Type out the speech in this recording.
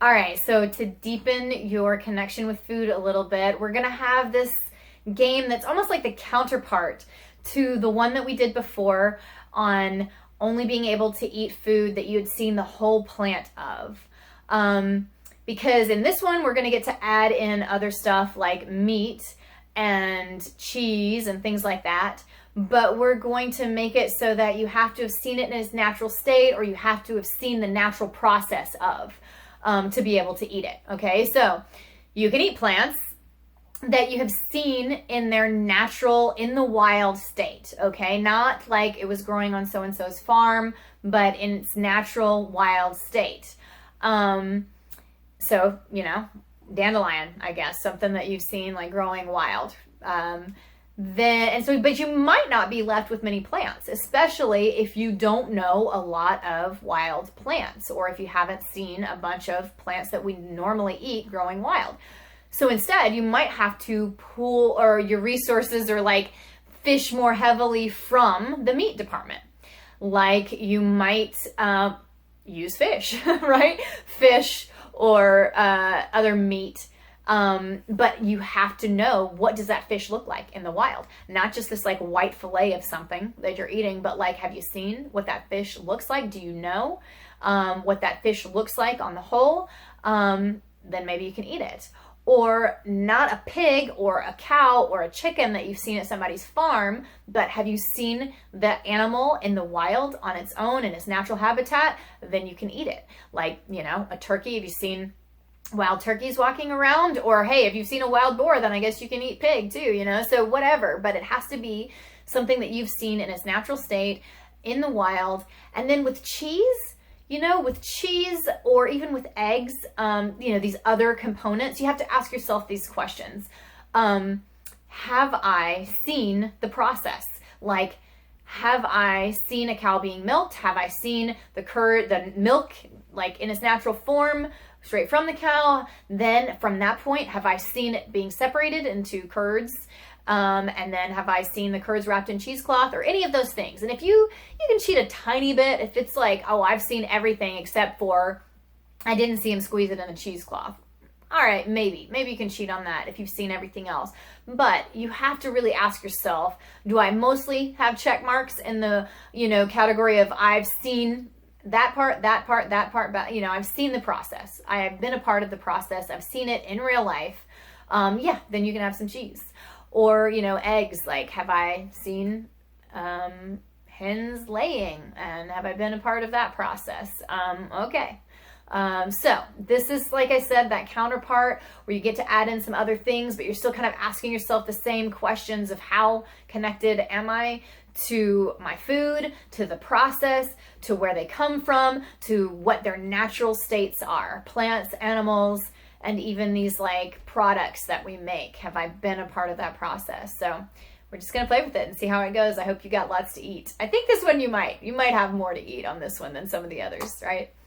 All right, so to deepen your connection with food a little bit, we're gonna have this game that's almost like the counterpart to the one that we did before on only being able to eat food that you had seen the whole plant of. Because in this one, we're gonna get to add in other stuff like meat and cheese and things like that. But we're going to make it so that you have to have seen it in its natural state, or you have to have seen the natural process of to be able to eat it. Okay, so you can eat plants that you have seen in their natural, in the wild state. Okay, not like it was growing on so and so's farm, but in its natural wild state. So, you know, dandelion, I guess, something that you've seen like growing wild. But you might not be left with many plants, especially if you don't know a lot of wild plants, or if you haven't seen a bunch of plants that we normally eat growing wild. So instead, you might have to pool or your resources, or like fish more heavily from the meat department. Like you might use fish, right? Fish or other meat. But you have to know, what does that fish look like in the wild? Not just this like white fillet of something that you're eating, but like, have you seen what that fish looks like? Do you know what that fish looks like on the whole? Then maybe you can eat it. Or not a pig or a cow or a chicken that you've seen at somebody's farm, but have you seen the animal in the wild on its own in its natural habitat? Then you can eat it. Like, you know, a turkey. Have you seen wild turkeys walking around? Or hey, if you've seen a wild boar, then I guess you can eat pig too, you know? So whatever, but it has to be something that you've seen in its natural state in the wild. And then with cheese, you know, with cheese or even with eggs, you know, these other components, you have to ask yourself these questions. Have I seen the process? Like, have I seen a cow being milked? Have I seen the milk like in its natural form, straight from the cow? Then from that point, have I seen it being separated into curds? And then have I seen the curds wrapped in cheesecloth, or any of those things? And if you can cheat a tiny bit, if it's like, oh, I've seen everything except for I didn't see him squeeze it in a cheesecloth. All right, maybe you can cheat on that if you've seen everything else. But you have to really ask yourself, do I mostly have check marks in the, you know, category of I've seen that part, but, you know, I've seen the process. I have been a part of the process. I've seen it in real life. Yeah, then you can have some cheese. Or, you know, eggs, like, have I seen hens laying, and have I been a part of that process? Okay. So this is, like I said, that counterpart where you get to add in some other things, but you're still kind of asking yourself the same questions of how connected am I to my food, to the process, to where they come from, to what their natural states are, plants, animals, and even these like products that we make. Have I been a part of that process? So we're just going to play with it and see how it goes. I hope you got lots to eat. I think this one you might have more to eat on this one than some of the others, right?